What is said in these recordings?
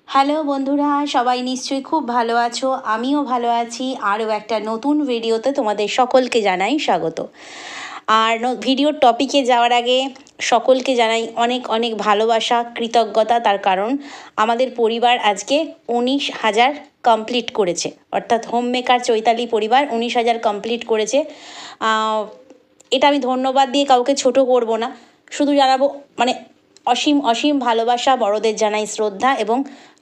Hello বন্ধুরা, সবাই নিশ্চয়ই খুব ভালো আছো। আমিও ভালো আছি। আরও একটা নতুন ভিডিওতে তোমাদের সকলকে জানাই স্বাগত। আর ভিডিওর টপিকে যাওয়ার আগে সকলকে জানাই অনেক অনেক ভালোবাসা, কৃতজ্ঞতা। তার কারণ আমাদের পরিবার আজকে 19,000 কমপ্লিট করেছে, অর্থাৎ হোম মেকার চৈতালি পরিবার 19,000 কমপ্লিট করেছে। এটা আমি ধন্যবাদ দিয়ে কাউকে ছোট করব না, শুধু জানাবো মানে অসীম অসীম ভালোবাসা, বড়দের জানাই শ্রদ্ধা এবং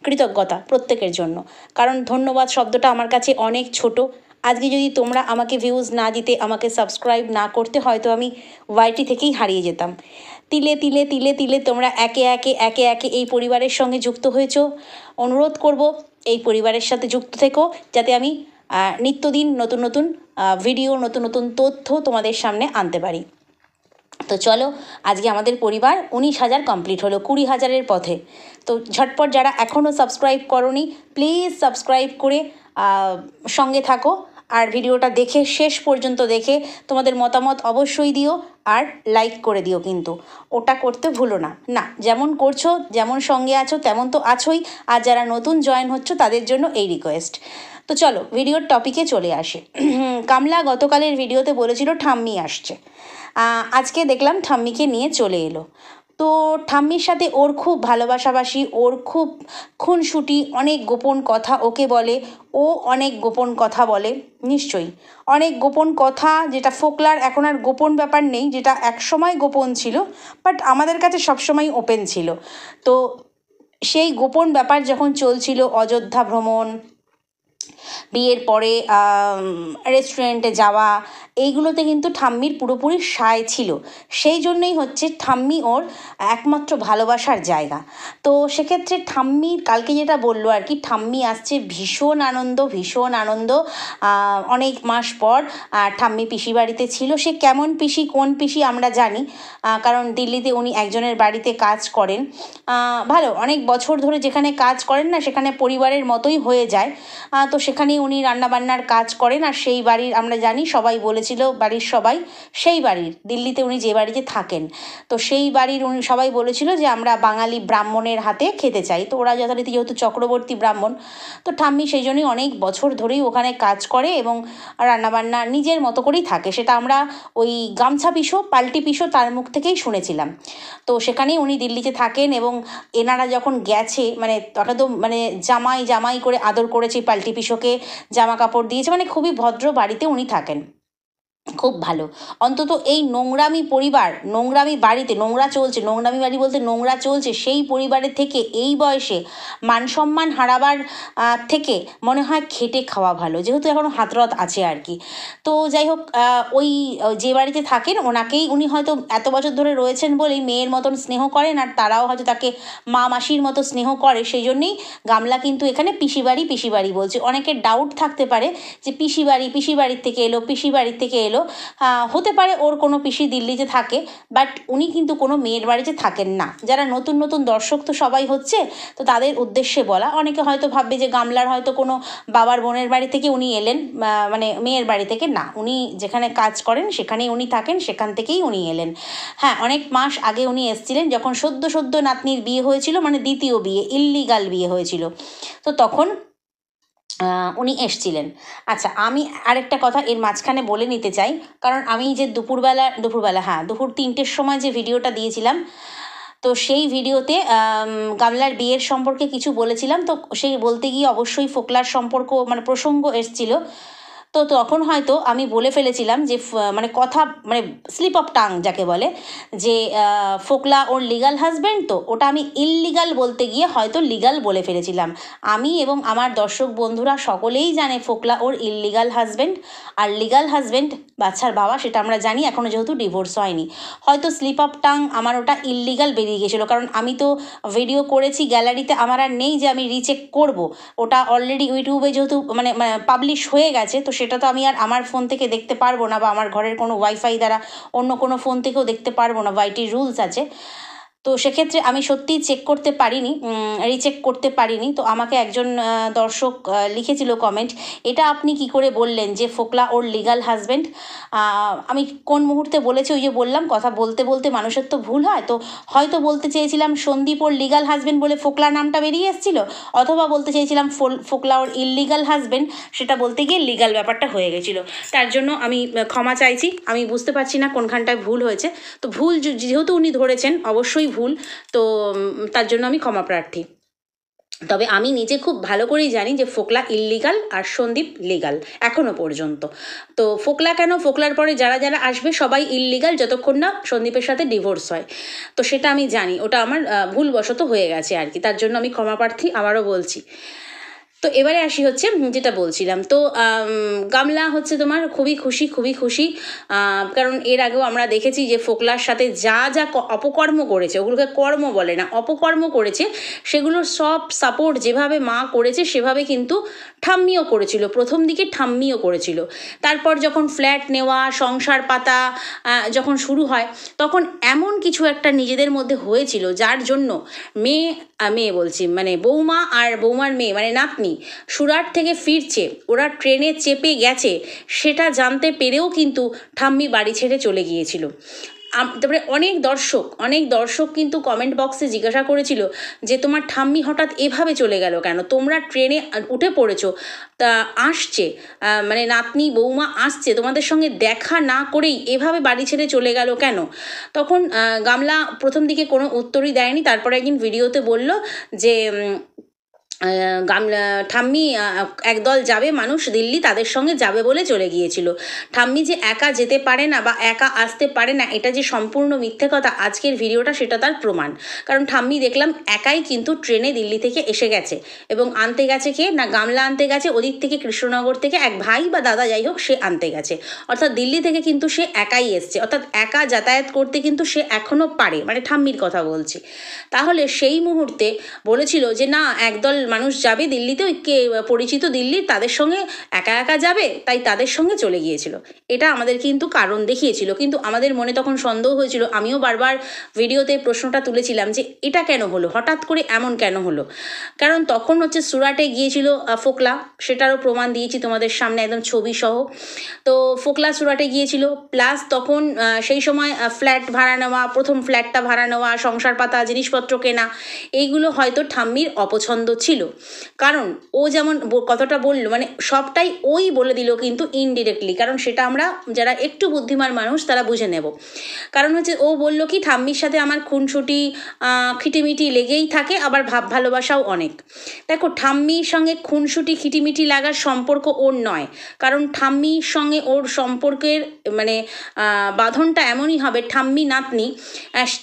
কৃতজ্ঞতা প্রত্যেকের জন্য। কারণ ধন্যবাদ শব্দটা আমার কাছে অনেক ছোট। আজকে যদি তোমরা আমাকে ভিউজ না দিতে, আমাকে সাবস্ক্রাইব না করতে, হয়তো আমি ওয়াইটি থেকেই হারিয়ে যেতাম। তিলে তিলে তিলে তিলে তোমরা একে একে একে একে এই পরিবারের সঙ্গে যুক্ত হয়েছো। অনুরোধ করব এই পরিবারের সাথে যুক্ত থেকো, যাতে আমি নিত্যদিন নতুন নতুন ভিডিও, নতুন নতুন তথ্য তোমাদের সামনে আনতে পারি। তো চলো, আজকে আমাদের পরিবার 19,000 কমপ্লিট হলো, 20,000-এর পথে। তো ঝটপট যারা এখনও সাবস্ক্রাইব করোনি, প্লিজ সাবস্ক্রাইব করে সঙ্গে থাকো। আর ভিডিওটা দেখে শেষ পর্যন্ত দেখে তোমাদের মতামত অবশ্যই দিও, আর লাইক করে দিও। কিন্তু ওটা করতে ভুলো না। না, যেমন করছো, যেমন সঙ্গে আছো তেমন তো আছোই। আর যারা নতুন জয়েন হচ্ছ তাদের জন্য এই রিকোয়েস্ট। তো চলো ভিডিওর টপিকে চলে আসে। কামলা গতকালের ভিডিওতে বলেছিল ঠাম্মি আসছে। আজকে দেখলাম ঠাম্মিকে নিয়ে চলে এলো। তো ঠাম্মির সাথে ওর খুব ভালোবাসাবাসি, ওর খুব খুনসুটি, অনেক গোপন কথা ওকে বলে, ও অনেক গোপন কথা বলে। নিশ্চয়ই অনেক গোপন কথা, যেটা ফোকলার এখন আর গোপন ব্যাপার নেই, যেটা একসময় গোপন ছিল, বাট আমাদের কাছে সবসময় ওপেন ছিল। তো সেই গোপন ব্যাপার যখন চলছিল, অযোধ্যা ভ্রমণ, বিয়ের পরে রেস্টুরেন্টে যাওয়া, এইগুলোতে কিন্তু ঠাম্মির পুরোপুরি সায় ছিল। সেই জন্যই হচ্ছে ঠাম্মি ওর একমাত্র ভালোবাসার জায়গা। তো সেক্ষেত্রে ঠাম্মির কালকে যেটা বললো আর কি, ঠাম্মি আসছে, ভীষণ আনন্দ, ভীষণ আনন্দ। অনেক মাস পর ঠাম্মি পিসি বাড়িতে ছিল। সে কেমন পিসি, কোন পিসি আমরা জানি, কারণ দিল্লিতে উনি একজনের বাড়িতে কাজ করেন। ভালো, অনেক বছর ধরে যেখানে কাজ করেন না, সেখানে পরিবারের মতোই হয়ে যায়। তো সেখানেই উনি রান্নাবান্নার কাজ করেন। আর সেই বাড়ির আমরা জানি, সবাই বলেছিল, বাড়ির সবাই, সেই বাড়ির দিল্লিতে উনি যে বাড়িতে থাকেন, তো সেই বাড়ির উনি সবাই বলেছিল যে আমরা বাঙালি ব্রাহ্মণের হাতে খেতে চাই। তো ওরা যথারীতি যেহেতু চক্রবর্তী ব্রাহ্মণ, তো ঠাম্মি সেই জন্যই অনেক বছর ধরেই ওখানে কাজ করে এবং রান্নাবান্না নিজের মতো করেই থাকে। সেটা আমরা ওই গামছা পিসো, পাল্টি পিসো, তার মুখ থেকেই শুনেছিলাম। তো সেখানেই উনি দিল্লিতে থাকেন এবং এনারা যখন গেছে, মানে একদম মানে জামাই জামাই করে আদর করেছে, পাল্টি পিসোকে জামা কাপড় দিয়েছে, মানে খুবই ভদ্র বাড়িতে উনি থাকেন, খুব ভালো। অন্তত এই নোংরামি পরিবার, নোংরামি বাড়িতে, নোংরা চলছে, নোংরামি বাড়ি বলতে নোংরা চলছে, সেই পরিবারের থেকে এই বয়সে মান সম্মান হারাবার থেকে মনে হয় খেটে খাওয়া ভালো, যেহেতু এখনও হাতরত আছে আর কি। তো যাই হোক, ওই যে বাড়িতে থাকেন ওনাকেই, উনি হয়তো এত বছর ধরে রয়েছেন বলেই মেয়ের মতন স্নেহ করেন, আর তারাও হয়তো তাকে মা মাসির মতো স্নেহ করে। সেই জন্যেই গামলা কিন্তু এখানে পিসি বাড়ি বলছে। অনেকের ডাউট থাকতে পারে যে পিসি বাড়ির থেকে এলো, পিসি বাড়ির থেকে এলো। হতে পারে ওর কোনো পিসি দিল্লিতে থাকে, বাট উনি কিন্তু কোনো মেয়ের বাড়িতে থাকেন না। যারা নতুন নতুন দর্শক তো সবাই হচ্ছে, তো তাদের উদ্দেশ্যে বলা। অনেকে হয়তো ভাববে যে গামলার হয়তো কোনো বাবার বোনের বাড়ি থেকে উনি এলেন, মানে মেয়ের বাড়ি থেকে না, উনি যেখানে কাজ করেন সেখানেই উনি থাকেন, সেখান থেকেই উনি এলেন। হ্যাঁ, অনেক মাস আগে উনি এসেছিলেন, যখন সদ্য নাতনির বিয়ে হয়েছিল, মানে দ্বিতীয় বিয়ে, ইল্লিগাল বিয়ে হয়েছিল, তো তখন উনি এসছিলেন। আচ্ছা, আমি আরেকটা কথা এর মাঝখানে বলে নিতে চাই, কারণ আমি যে দুপুরবেলা হ্যাঁ, দুপুর 3টের সময় যে ভিডিওটা দিয়েছিলাম, তো সেই ভিডিওতে গামলার বিয়ের সম্পর্কে কিছু বলেছিলাম। তো সেই বলতে গিয়ে অবশ্যই ফোকলার সম্পর্ক মানে প্রসঙ্গ এসছিল। তো তখন হয়তো আমি বলে ফেলেছিলাম যে মানে কথা, মানে স্লিপ অফ টাং যাকে বলে, যে ফোকলা ওর লিগাল হাজব্যান্ড, তো ওটা আমি ইললিগাল বলতে গিয়ে হয়তো লিগাল বলে ফেলেছিলাম। আমি এবং আমার দর্শক বন্ধুরা সকলেই জানে ফোকলা ওর ইললিগাল হাজব্যান্ড, আর লিগাল হাজব্যান্ড বাচ্চার বাবা, সেটা আমরা জানি, এখনও যেহেতু ডিভোর্স হয়নি। হয়তো স্লিপ অফ টাং আমার ওটা ইললিগাল বেরিয়ে গেছিলো, কারণ আমি তো ভিডিও করেছি, গ্যালারিতে আমার আর নেই যে আমি রিচেক করব। ওটা অলরেডি ইউটিউবে যেহেতু মানে পাবলিশ হয়ে গেছে, তো সেটা তো আমি আর আমার ফোন থেকে দেখতে পারবো না, বা আমার ঘরের কোনো ওয়াইফাই দ্বারা অন্য কোনো ফোন থেকেও দেখতে পারবো না, ওয়াইটির রুলস আছে। তো সেক্ষেত্রে আমি সত্যিই চেক করতে পারিনি, রিচেক করতে পারিনি। তো আমাকে একজন দর্শক লিখেছিল কমেন্ট, এটা আপনি কি করে বললেন যে ফোকলা ওর লিগাল হাজব্যান্ড? আমি কোন মুহূর্তে বলেছি? ওই যে বললাম, কথা বলতে বলতে মানুষের তো ভুল হয়। তো হয়তো বলতে চেয়েছিলাম সন্দীপ ওর লিগাল হাজব্যান্ড বলে ফোকলা নামটা বেরিয়ে এসেছিল, অথবা বলতে চেয়েছিলাম ফোকলা ওর ইললিগাল হাজব্যান্ড, সেটা বলতে গিয়ে লিগাল ব্যাপারটা হয়ে গেছিলো। তার জন্য আমি ক্ষমা চাইছি। আমি বুঝতে পারছি না কোনখানটায় ভুল হয়েছে। তো ভুল যেহেতু উনি ধরেছেন, অবশ্যই ভুল, তো তার জন্য আমি ক্ষমা প্রার্থী। তবে আমি নিজে খুব ভালো করেই জানি যে ফোকলা ইললিগাল আর সন্দীপ লিগাল এখনও পর্যন্ত। তো ফোকলা কেন, ফোকলার পরে যারা যারা আসবে সবাই ইললিগাল যতক্ষণ না সন্দীপের সাথে ডিভোর্স হয়। তো সেটা আমি জানি, ওটা আমার ভুলবশত হয়ে গেছে আর কি। তার জন্য আমি ক্ষমা প্রার্থী, আবারও বলছি। তো এবারে আসি হচ্ছে যেটা বলছিলাম। তো গামলা হচ্ছে তোমার খুবই খুশি, কারণ এর আগেও আমরা দেখেছি যে ফোকলার সাথে যা যা অপকর্ম করেছে, ওগুলোকে কর্ম বলে না, অপকর্ম করেছে, সেগুলোর সব সাপোর্ট যেভাবে মা করেছে সেভাবে কিন্তু ঠাম্মিও করেছিল। প্রথম দিকে ঠাম্মিও করেছিল। তারপর যখন ফ্ল্যাট নেওয়া, সংসার পাতা যখন শুরু হয়, তখন এমন কিছু একটা নিজেদের মধ্যে হয়েছিল যার জন্য মেয়ে বলছি মানে বৌমা আর বৌমার মেয়ে মানে নাতনি সুরাট থেকে ফিরছে, ওরা ট্রেনে চেপে গেছে, সেটা জানতে পেরেও কিন্তু ঠাম্মি বাড়ি ছেড়ে চলে গিয়েছিল। তারপরে অনেক দর্শক কিন্তু কমেন্ট বক্সে জিজ্ঞাসা করেছিল যে তোমার ঠাম্মি হঠাৎ এভাবে চলে গেল কেন? তোমরা ট্রেনে উঠে পড়েছো, তা আসছে মানে নাতনি বৌমা আসছে, তোমাদের সঙ্গে দেখা না করেই এভাবে বাড়ি ছেড়ে চলে গেল কেন? তখন গামলা প্রথম দিকে কোনো উত্তরই দেয়নি। তারপরে একদিন ভিডিওতে বলল যে ঠাম্মি একদল যাবে মানুষ দিল্লি, তাদের সঙ্গে যাবে বলে চলে গিয়েছিল। ঠাম্মি যে একা যেতে পারে না বা একা আসতে পারে না, এটা যে সম্পূর্ণ মিথ্যে কথা, আজকের ভিডিওটা সেটা তার প্রমাণ। কারণ ঠাম্মি দেখলাম একাই কিন্তু ট্রেনে দিল্লি থেকে এসে গেছে, এবং আনতে গেছে কে না, গামলা আনতে গেছে, ওদিক থেকে কৃষ্ণনগর থেকে এক ভাই বা দাদা যাই হোক সে আনতে গেছে। অর্থাৎ দিল্লি থেকে কিন্তু সে একাই এসছে, অর্থাৎ একা যাতায়াত করতে কিন্তু সে এখনও পারে, মানে ঠাম্মির কথা বলছি। তাহলে সেই মুহূর্তে বলেছিল যে না, একদল মানুষ যাবে দিল্লিতে, ওই কে পরিচিত দিল্লির, তাদের সঙ্গে একা একা যাবে, তাই তাদের সঙ্গে চলে গিয়েছিল। এটা আমাদের কিন্তু কারণ দেখিয়েছিল, কিন্তু আমাদের মনে তখন সন্দেহ হয়েছিল। আমিও বারবার ভিডিওতে প্রশ্নটা তুলেছিলাম যে এটা কেন হলো, হঠাৎ করে এমন কেন হলো? কারণ তখন হচ্ছে সুরাটে গিয়েছিল ফোকলা, সেটারও প্রমাণ দিয়েছি তোমাদের সামনে একদম ছবি সহ। তো ফোকলা সুরাটে গিয়েছিল, প্লাস তখন সেই সময় ফ্ল্যাট ভাড়া নেওয়া, প্রথম ফ্ল্যাটটা ভাড়া নেওয়া, সংসার পাতা, জিনিসপত্র কেনা, এইগুলো হয়তো ঠাম্মির অপছন্দ ছিল। কারণ ও যেমন কতটা বললো, মানে সবটাই ওই বলে দিল কিন্তু ইনডিরেক্টলি, কারণ সেটা আমরা যারা একটু বুদ্ধিমান মানুষ তারা বুঝে নেব। কারণ হচ্ছে ও বলল কি, ঠাম্মির সাথে আমার খুনসুটি খিটিমিটি লেগেই থাকে, আবার ভাব ভালোবাসাও অনেক। দেখো, ঠাম্মির সঙ্গে খুনসুটি খিটিমিটি লাগার সম্পর্ক ওর নয়, কারণ ঠাম্মির সঙ্গে ওর সম্পর্কের মানে বাঁধনটা এমনই হবে, ঠাম্মি নাতনি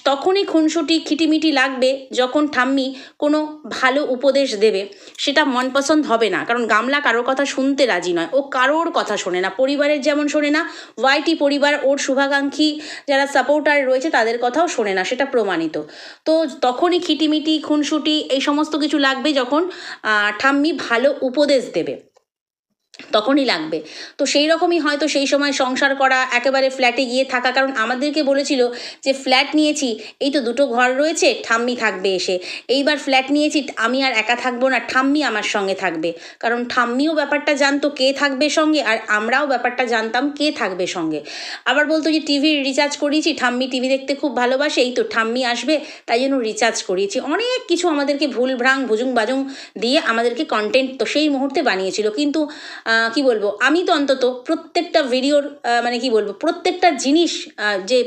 তখনই খুনসুটি খিটিমিটি লাগবে যখন ঠাম্মি কোনো ভালো উপদেশ দেবে, সেটা মন পছন্দ হবে না। কারণ গামলা কারোর কথা শুনতে রাজি নয়, ও কারোর কথা শোনে না, পরিবারের যেমন শোনে না, ওয়াইটি পরিবার ওর শুভাকাঙ্ক্ষী যারা সাপোর্টার রয়েছে তাদের কথাও শোনে না, সেটা প্রমাণিত। তো তখনই খিটিমিটি খুনসুটি এই সমস্ত কিছু লাগবে যখন ঠাম্মি ভালো উপদেশ দেবে, তখনই লাগবে। তো সেই রকমই হয়তো সেই সময় সংসার করা, একেবারে ফ্ল্যাটে গিয়ে থাকা, কারণ আমাদেরকে বলেছিল যে ফ্ল্যাট নিয়েছি, এই তো দুটো ঘর রয়েছে, ঠাম্মি থাকবে এসে, এইবার ফ্ল্যাট নিয়েছি, আমি আর একা থাকবো না, ঠাম্মি আমার সঙ্গে থাকবে। কারণ ঠাম্মিও ব্যাপারটা জানতো কে থাকবে সঙ্গে, আর আমরাও ব্যাপারটা জানতাম কে থাকবে সঙ্গে। আবার বলতো যে টিভির রিচার্জ করিয়েছি, ঠাম্মি টিভি দেখতে খুব ভালোবাসে, এই তো ঠাম্মি আসবে তাই জন্য রিচার্জ করিয়েছি, অনেক কিছু আমাদেরকে ভুলভ্রাং ভুজুং বাজুং দিয়ে আমাদেরকে কন্টেন্ট তো সেই মুহূর্তে বানিয়েছিল। কিন্তু কি বলবো, আমি তো অন্তত প্রত্যেকটা ভিডিওর মানে কি বলবো, প্রত্যেকটা জিনিস যে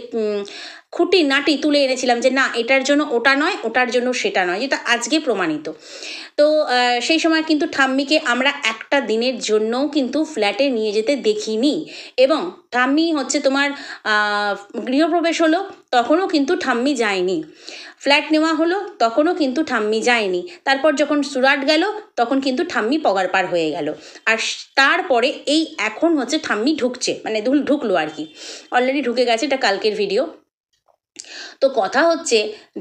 খুঁটি নাটি তুলে এনেছিলাম যে না, এটার জন্য ওটা নয়, ওটার জন্য সেটা নয়, যেটা আজকে প্রমাণিত। তো সেই সময় কিন্তু ঠাম্মিকে আমরা একটা দিনের জন্যও কিন্তু ফ্ল্যাটে নিয়ে যেতে দেখিনি, এবং ঠাম্মি হচ্ছে তোমার গৃহপ্রবেশ হলো তখনও কিন্তু ঠাম্মি যায়নি, ফ্ল্যাট নেওয়া হলো তখনও কিন্তু ঠাম্মি যায়নি, তারপর যখন সুরাট গেল তখন কিন্তু ঠাম্মি পগার পার হয়ে গেল। আর তারপরে এই এখন হচ্ছে ঠাম্মি ঢুকছে, মানে ঢুকলো আর কি, অলরেডি ঢুকে গেছে, এটা কালকের ভিডিও। তো কথা হচ্ছে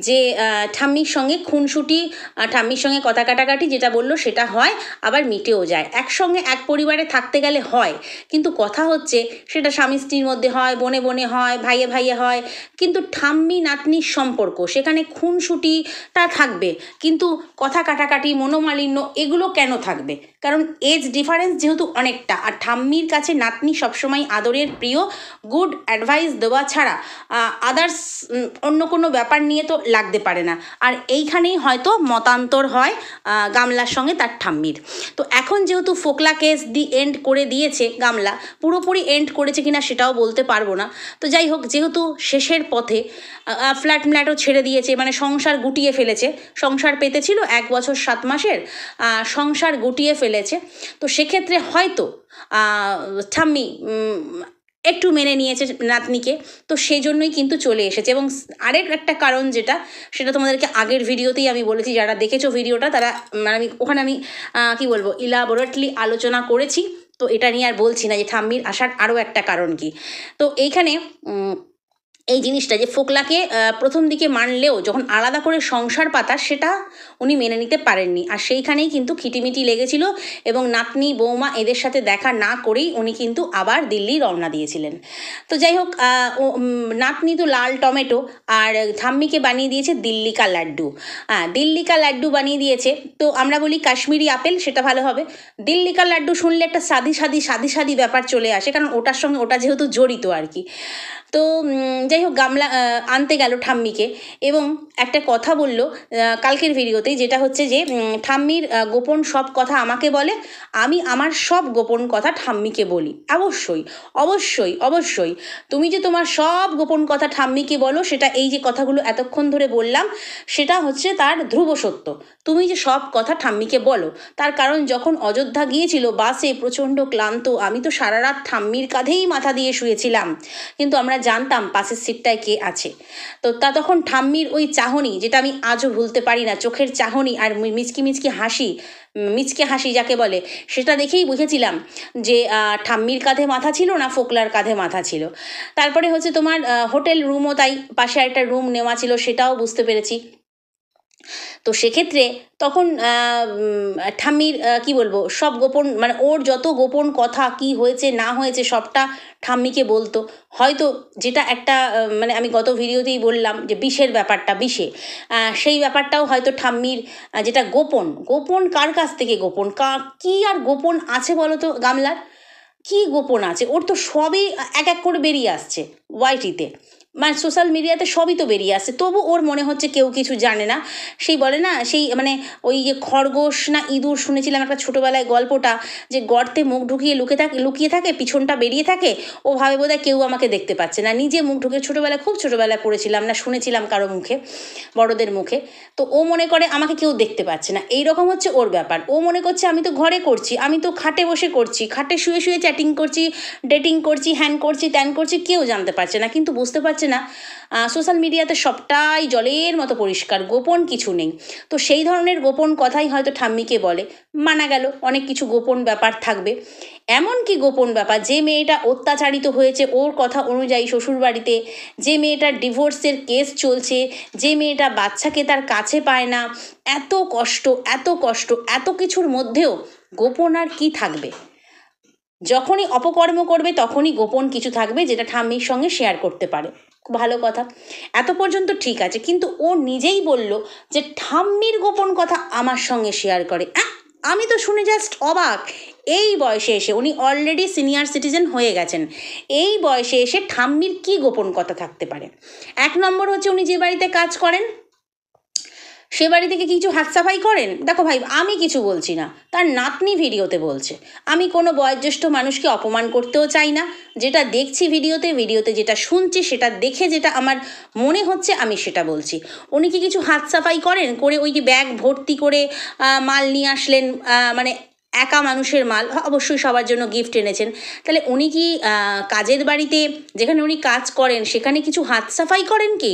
যে ঠাম্মির সঙ্গে খুনসুটি, ঠাম্মির সঙ্গে কথা কাটাকাটি যেটা বললো সেটা হয়, আবার মিটেও যায়। একসঙ্গে এক পরিবারে থাকতে গেলে হয়, কিন্তু কথা হচ্ছে সেটা স্বামী স্ত্রীর মধ্যে হয়, বোনে বোনে হয়, ভাইয়ে ভাইয়ে হয়, কিন্তু ঠাম্মি নাতনির সম্পর্ক সেখানে খুনসুটিটা থাকবে, কিন্তু কথা কাটাকাটি, মনোমালিন্য এগুলো কেন থাকবে? কারণ এজ ডিফারেন্স যেহেতু অনেকটা, আর ঠাম্মির কাছে নাতনি সবসময় আদরের প্রিয়, গুড অ্যাডভাইস দেওয়া ছাড়া আদার্স অন্য কোনো ব্যাপার নিয়ে তো লাগতে পারে না। আর এইখানেই হয়তো মতান্তর হয় গামলার সঙ্গে তার ঠাম্মির। তো এখন যেহেতু ফোকলা কেস এন্ড করে দিয়েছে গামলা, পুরোপুরি এন্ড করেছে কিনা সেটাও বলতে পারবো না। তো যাই হোক, যেহেতু শেষের পথে ফ্ল্যাট ম্ল্যাটও ছেড়ে দিয়েছে, মানে সংসার গুটিয়ে ফেলেছে, সংসার পেতেছিল 1 বছর 7 মাসের, সংসার গুটিয়ে ফেলেছে, তো সেক্ষেত্রে হয়তো ঠাম্মি একটু মেনে নিয়েছে নাতনিকে, তো সেই জন্যই কিন্তু চলে এসেছে। এবং আরেক একটা কারণ যেটা, সেটা তোমাদেরকে আগের ভিডিওতেই আমি বলেছি, যারা দেখেছো ভিডিওটা তারা, আমি ওখানে আমি কি বলবো, ইলাবোরেটলি আলোচনা করেছি, তো এটা নিয়ে আর বলছি না যে ঠাম্মির আসার আরও একটা কারণ কি। তো এইখানে এই জিনিসটা যে ফোকলাকে প্রথম দিকে মানলেও যখন আলাদা করে সংসার পাতা সেটা উনি মেনে নিতে পারেননি, আর সেইখানেই কিন্তু খিটিমিটি লেগেছিল, এবং নাতনি বৌমা এদের সাথে দেখা না করেই উনি কিন্তু আবার দিল্লি রওনা দিয়েছিলেন। তো যাই হোক, নাতনি তো লাল টমেটো, আর ঠাম্মিকে বানিয়ে দিয়েছে দিল্লি কা লাড্ডু। দিল্লি কা লাড্ডু বানিয়ে দিয়েছে, তো আমরা বলি কাশ্মীরি আপেল, সেটা ভালো হবে। দিল্লি কা লাড্ডু শুনলে একটা সাদি ব্যাপার চলে আসে, কারণ ওটার সঙ্গে ওটা যেহেতু জড়িত আর কি। তো যাই হোক, গামলা আনতে গেল ঠাম্মিকে, এবং একটা কথা বলল কালকের ভিডিওতে, যেটা হচ্ছে যে ঠাম্মির গোপন সব কথা আমাকে বলে, আমি আমার সব গোপন কথা ঠাম্মিকে বলি। অবশ্যই অবশ্যই অবশ্যই, তুমি যে তোমার সব গোপন কথা ঠাম্মিকে বলো, সেটা এই যে কথাগুলো এতক্ষণ ধরে বললাম, সেটা হচ্ছে তার ধ্রুব সত্য। তুমি যে সব কথা ঠাম্মিকে বলো, তার কারণ যখন অযোধ্যা গিয়েছিল বাসে প্রচণ্ড ক্লান্ত, আমি তো সারা রাত ঠাম্মির কাঁধেই মাথা দিয়ে শুয়েছিলাম, কিন্তু আমরা জানতাম পাশের সিটটায় কে আছে। তো তখন ঠাম্মির ওই চাহনি, যেটা আমি আজও ভুলতে পারি না, চোখের চাহনি আর মিচকি হাসি, মিচকে হাসি যাকে বলে, সেটা দেখেই বুঝেছিলাম যে ঠাম্মির কাঁধে মাথা ছিল না ফোকলার কাঁধে মাথা ছিল। তারপরে হচ্ছে তোমার হোটেল রুমও তাই, পাশে একটা রুম নেওয়া ছিল, সেটাও বুঝতে পেরেছি। তো সেক্ষেত্রে তখন ঠাম্মির কি বলবো, সব গোপন, মানে ওর যত গোপন কথা কি হয়েছে না হয়েছে সবটা ঠাম্মিকে বলতো। হয়তো যেটা একটা মানে আমি গত ভিডিওতেই বললাম যে বিষের ব্যাপারটা, বিষে সেই ব্যাপারটাও হয়তো ঠাম্মির, যেটা গোপন, গোপন কার কাছ থেকে গোপন, কী আর গোপন আছে বলো তো গামলার, কী গোপন আছে ওর? তো সবই এক এক করে বেরিয়ে আসছে ওয়াইটিতে, মানে সোশ্যাল মিডিয়াতে সবই তো বেরিয়ে আসছে, তবু ওর মনে হচ্ছে কেউ কিছু জানে না। সেই বলে না, সেই মানে ওই যে খরগোশ না ইঁদুর, শুনেছিলাম একটা ছোটোবেলায় গল্পটা, যে গর্তে মুখ ঢুকিয়ে লুকিয়ে থাকে, পিছনটা বেরিয়ে থাকে, ও ভাবে বোধহয় কেউ আমাকে দেখতে পাচ্ছে না, নিজে মুখ ঢুকে, ছোটোবেলায় খুব ছোটোবেলায় পড়েছিলাম না, শুনেছিলাম কারো মুখে, বড়দের মুখে। তো ও মনে করে আমাকে কেউ দেখতে পাচ্ছে না, এই রকম হচ্ছে ওর ব্যাপার। ও মনে করছে আমি তো ঘরে করছি, আমি তো খাটে বসে করছি, খাটে শুয়ে শুয়ে চ্যাটিং করছি, ডেটিং করছি, হ্যান করছি, ত্যান করছি, কেউ জানতে পারছে না। কিন্তু বুঝতে পারছে না সোশ্যাল মিডিয়াতে সবটাই জলের মতো পরিষ্কার, গোপন কিছু নেই। তো সেই ধরনের গোপন কথাই হয়তো ঠাম্মিকে বলে, মানা গেল অনেক কিছু গোপন ব্যাপার থাকবে। এমন কি গোপন ব্যাপার, যে মেয়েটা অত্যাচারিত হয়েছে ওর কথা অনুযায়ী শ্বশুরবাড়িতে, যে মেয়েটার ডিভোর্সের কেস চলছে, যে মেয়েটা বাচ্চাকে তার কাছে পায় না, এত কষ্ট এত কষ্ট, এত কিছুর মধ্যেও গোপন আর কি থাকবে? যখনই অপকর্ম করবে তখনই গোপন কিছু থাকবে, যেটা ঠাম্মির সঙ্গে শেয়ার করতে পারে। খুব ভালো কথা, এত পর্যন্ত ঠিক আছে, কিন্তু ও নিজেই বলল যে ঠাম্মির গোপন কথা আমার সঙ্গে শেয়ার করে। আমি তো শুনে জাস্ট অবাক। এই বয়সে এসে, উনি অলরেডি সিনিয়র সিটিজেন হয়ে গেছেন, এই বয়সে এসে ঠাম্মির কি গোপন কথা থাকতে পারে? 1 নম্বর হচ্ছে, উনি যে বাড়িতে কাজ করেন সে বাড়ি থেকে কিছু হাত সাফাই করেন? দেখো ভাই, আমি কিছু বলছি না, তার নাতনি ভিডিওতে বলছে। আমি কোনো বয়োজ্যেষ্ঠ মানুষকে অপমান করতেও চাই না, যেটা দেখছি ভিডিওতে যেটা শুনছি, সেটা দেখে যেটা আমার মনে হচ্ছে আমি সেটা বলছি। উনি কি কিছু হাত সাফাই করেন? করে ওই যে ব্যাগ ভর্তি করে মাল নিয়ে আসলেন, মানে একা মানুষের মাল, অবশ্যই সবার জন্য গিফট এনেছেন, তাহলে উনি কি কাজের বাড়িতে যেখানে উনি কাজ করেন সেখানে কিছু হাত সাফাই করেন কি?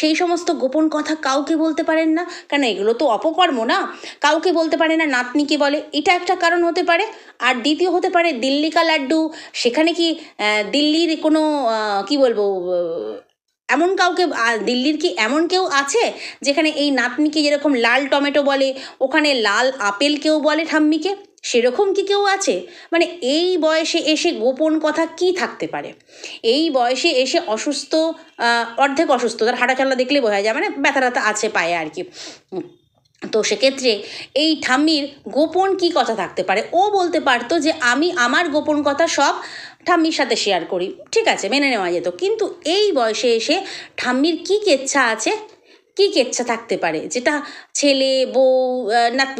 সেই সমস্ত গোপন কথা কাউকে বলতে পারেন না কেন? এগুলো তো অপকর্ম না, কাউকে বলতে পারে না, নাতনিকে বলে, এটা একটা কারণ হতে পারে। আর দ্বিতীয় হতে পারে দিল্লি কা লাড্ডু, সেখানে কি দিল্লির কোনো কি বলবো এমন কাউকে দিল্লির কি এমন কেউ আছে যেখানে এই নাতনিকে যেরকম লাল টমেটো বলে ওখানে লাল আপেল কেউ বলে ঠাম্মিকে? সেরকম কি কেউ আছে? মানে এই বয়সে এসে গোপন কথা কি থাকতে পারে? এই বয়সে এসে অসুস্থ, অর্ধেক অসুস্থ, তার হাঁটা চলা দেখলে বোঝা যায়, মানে ব্যথা ট্যাথা আছে পায়ে আর কি। তো সেক্ষেত্রে এই ঠাম্মির গোপন কি কথা থাকতে পারে? ও বলতে পারতো যে আমি আমার গোপন কথা সব ঠাম্মির সাথে শেয়ার করি, ঠিক আছে, মেনে নেওয়া যেত। কিন্তু এই বয়সে এসে ঠাম্মির কি কেচ্ছা আছে, কি কেচ্ছা থাকতে পারে যেটা ছেলে, বউ,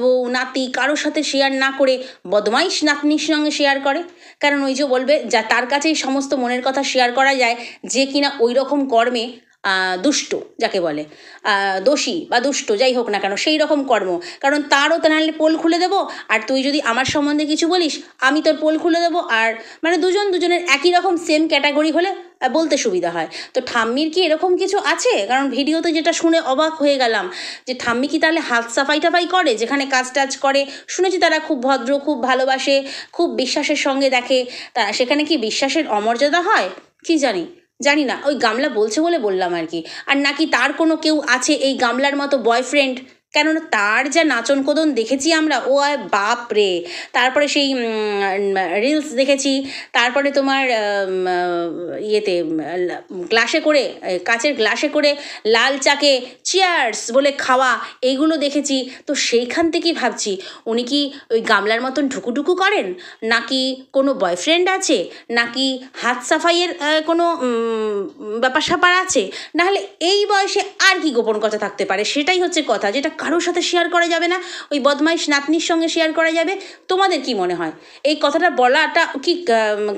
বউ, নাতি কারোর সাথে শেয়ার না করে বদমাইশ নাতনির সঙ্গে শেয়ার করে? কারণ ওই যে বলবে যা তার কাছেই সমস্ত মনের কথা শেয়ার করা যায়, যে কিনা ওই রকম কর্মে দুষ্ট, যাকে বলে দোষী বা দুষ্ট যাই হোক না কেন, সেই রকম কর্ম। কারণ তারও তো নাহলে পোল খুলে দেবো, আর তুই যদি আমার সম্বন্ধে কিছু বলিস আমি তোর পোল খুলে দেবো, আর মানে দুজনের একই রকম সেম ক্যাটাগরি হলে বলতে সুবিধা হয়। তো ঠাম্মির কি এরকম কিছু আছে? কারণ ভিডিওতে যেটা শুনে অবাক হয়ে গেলাম যে ঠাম্মি কি তাহলে হাত সাফাই টাফাই করে, যেখানে কাজ টাজ করে শুনেছি তারা খুব ভদ্র, খুব ভালোবাসে, খুব বিশ্বাসের সঙ্গে দেখে, তা সেখানে কি বিশ্বাসের অমর্যাদা হয়? কি জানি না, ওই গামলা বলছে বলে বললাম আর কি। আর নাকি তার কোনো কেউ আছে এই গামলার মতো বয়ফ্রেন্ড, কেননা তার যা নাচন কোদন দেখেছি আমরা, ও আর বাপ রে। তারপরে সেই রিলস দেখেছি, তারপরে তোমার ইয়েতে গ্লাসে করে, কাচের গ্লাসে করে লাল চাকে চিয়ার্স বলে খাওয়া, এইগুলো দেখেছি। তো সেইখান থেকেই ভাবছি উনি কি ওই গামলার মতন ঢুকুঢুকু করেন, নাকি কোনো বয়ফ্রেন্ড আছে, নাকি হাত সাফাইয়ের কোনো ব্যাপার স্যাপার আছে, নাহলে এই বয়সে আর কি গোপন কথা থাকতে পারে? সেটাই হচ্ছে কথা, যেটা কারোর সাথে শেয়ার করা যাবে না, ওই বদমাইশ নাতনির সঙ্গে শেয়ার করা যাবে। তোমাদের কি মনে হয় এই কথাটা বলাটা কি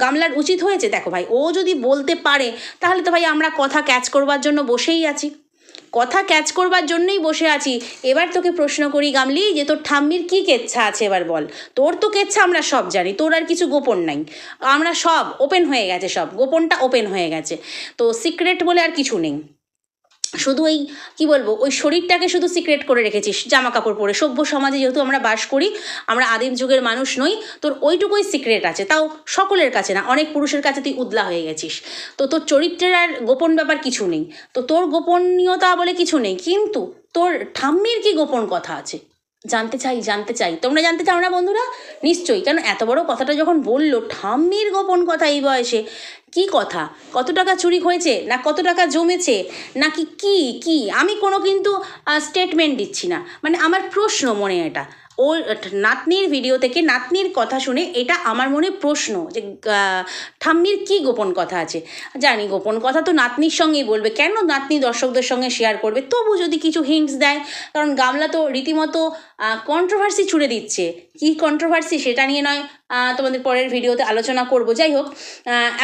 গামলার উচিত হয়েছে? দেখো ভাই, ও যদি বলতে পারে তাহলে তো ভাই আমরা কথা ক্যাচ করবার জন্য বসেই আছি, কথা ক্যাচ করবার জন্যই বসে আছি। এবার তোকে প্রশ্ন করি গামলি, যে তোর ঠাম্মির কি কেচ্ছা আছে এবার বল। তোর তো কেচ্ছা আমরা সব জানি, তোর আর কিছু গোপন নাই, আমরা সব ওপেন হয়ে গেছে, সব গোপনটা ওপেন হয়ে গেছে, তো সিক্রেট বলে আর কিছু নেই। শুধু ওই কি বলবো, ওই শরীরটাকে শুধু সিক্রেট করে রেখেছিস জামা কাপড় পরে। সভ্য সমাজে যেহেতু আমরা বাস করি, আমরা আদিম যুগের মানুষ নই, তোর ওইটুকুই সিক্রেট আছে, তাও সকলের কাছে না, অনেক পুরুষের কাছে তুই উদলা হয়ে গেছিস। তো তোর চরিত্রের আর গোপন ব্যাপার কিছু নেই, তো তোর গোপনীয়তা বলে কিছু নেই। কিন্তু তোর ঠাম্মির কি গোপন কথা আছে? জানতে চাই। তোমরা জানতে চাও না বন্ধুরা? নিশ্চয়ই, কেন এত বড় কথাটা যখন বললো, ঠাম্মির গোপন কথা এই বয়সে, কি কথা? কত টাকা চুরি হয়েছে, না কত টাকা জমেছে, নাকি কি? আমি কোনো কিন্তু স্টেটমেন্ট দিচ্ছি না, মানে আমার প্রশ্ন মনে, এটা ও নাতনির ভিডিও থেকে নাতনির কথা শুনে এটা আমার মনে প্রশ্ন যে ঠাম্মির কি গোপন কথা আছে। জানি গোপন কথা তো নাতনির সঙ্গেই বলবে, কেন নাতনি দর্শকদের সঙ্গে শেয়ার করবে? তবু যদি কিছু হিন্টস দেয়, কারণ গামলা তো রীতিমতো কন্ট্রোভার্সি ছুড়ে দিচ্ছে। কি কন্ট্রোভার্সি সেটা নিয়ে নয় তোমাদের পরের ভিডিওতে আলোচনা করব। যাই হোক,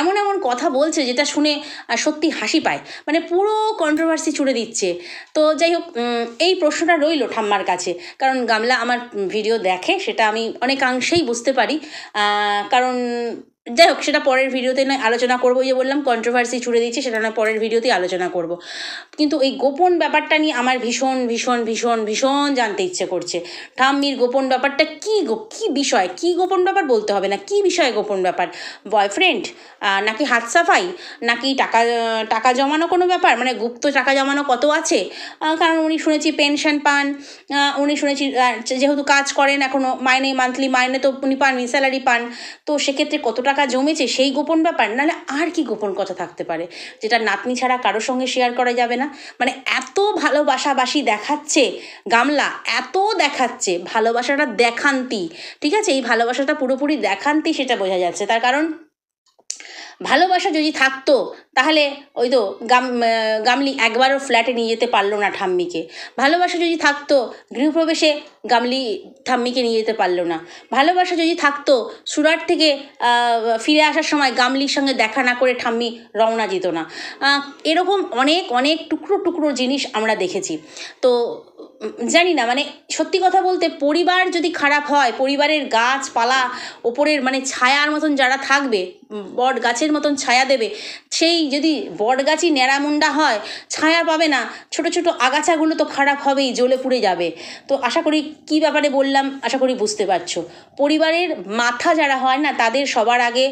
এমন কথা বলছে যেটা শুনে সত্যি হাসি পায়, মানে পুরো কন্ট্রোভার্সি ছুড়ে দিচ্ছে। তো যাই হোক, এই প্রশ্নটা রইল ঠাম্মার কাছে, কারণ গামলা আমার ভিডিও দেখে, সেটা আমি অনেকাংশেই বুঝতে পারি। কারণ যাই হোক, সেটা পরের ভিডিওতে নয় আলোচনা করবো। যে বললাম কন্ট্রোভার্সি ছুড়ে দিচ্ছি, সেটা নয় পরের ভিডিওতেই আলোচনা করব। কিন্তু এই গোপন ব্যাপারটা নিয়ে আমার ভীষণ ভীষণ ভীষণ ভীষণ জানতে ইচ্ছে করছে। ঠাম্মির গোপন ব্যাপারটা কী বিষয়? কী গোপন ব্যাপার বলতে হবে না, কী বিষয়ে গোপন ব্যাপার? বয়ফ্রেন্ড, নাকি হাত সাফাই, নাকি টাকা জমানো কোনো ব্যাপার, মানে গুপ্ত টাকা জমানো কত আছে? কারণ উনি শুনেছি পেনশন পান, উনি শুনেছি যেহেতু কাজ করেন এখনও, মাইনে, মান্থলি মাইনে তো উনি পান, স্যালারি পান, তো সেক্ষেত্রে কত টাকা জমেছে সেই গোপন ব্যাপার, নাহলে আর কি গোপন কথা থাকতে পারে যেটা নাতনি ছাড়া কারোর সঙ্গে শেয়ার করা যাবে না? মানে এত ভালোবাসাবাসি দেখাচ্ছে গামলা, এত দেখাচ্ছে, ভালোবাসাটা দেখান্তি, ঠিক আছে, এই ভালোবাসাটা পুরোপুরি দেখান্তি, সেটা বোঝা যাচ্ছে। তার কারণ ভালোবাসা যদি থাকতো তাহলে ওই তো গামলি একবারও ফ্ল্যাটে নিয়ে যেতে পারলো না ঠাম্মিকে। ভালোবাসা যদি থাকতো গৃহপ্রবেশে গামলি ঠাম্মিকে নিয়ে যেতে পারলো না। ভালোবাসা যদি থাকতো সুরাট থেকে ফিরে আসার সময় গামলির সঙ্গে দেখা না করে ঠাম্মি রওনা যেত না। এরকম অনেক টুকরো জিনিস আমরা দেখেছি। তো জানি না, মানে সত্যি কথা বলতে পরিবার যদি খারাপ হয়, পরিবারের গাছপালা ওপরের মানে ছায়ার মতন যারা থাকবে, বট গাছের মতন ছায়া দেবে, সেই যদি বট গাছই ন্যাড়ামুন্ডা হয়, ছায়া পাবে না, ছোট আগাছাগুলো তো খারাপ হবেই, জ্বলে পুড়ে যাবে। তো আশা করি কী ব্যাপারে বললাম, আশা করি বুঝতে পারছো। পরিবারের মাথা যারা হয় না, তাদের সবার আগে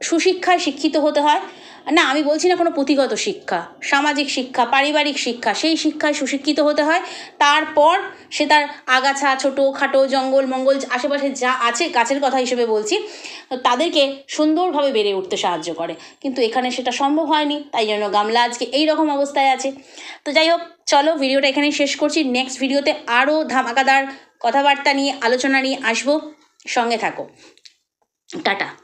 সুশিক্ষায় শিক্ষিত হতে হয়, না, আমি বলছি না কোনো পুঁথিগত শিক্ষা, সামাজিক শিক্ষা, পারিবারিক শিক্ষা, সেই শিক্ষায় সুশিক্ষিত হতে হয়। তারপর সে তার আগাছা, ছোটো খাটো, জঙ্গল মঙ্গল আশেপাশে যা আছে, গাছের কথা হিসেবে বলছি, তাদেরকে সুন্দরভাবে বেড়ে উঠতে সাহায্য করে। কিন্তু এখানে সেটা সম্ভব হয়নি, তাই জন্য গামলা আজকে এই রকম অবস্থায় আছে। তো যাই হোক, চলো ভিডিওটা এখানেই শেষ করছি। নেক্সট ভিডিওতে আরও ধামাকাদার কথাবার্তা নিয়ে, আলোচনা নিয়ে আসবো। সঙ্গে থাকো। টাটা।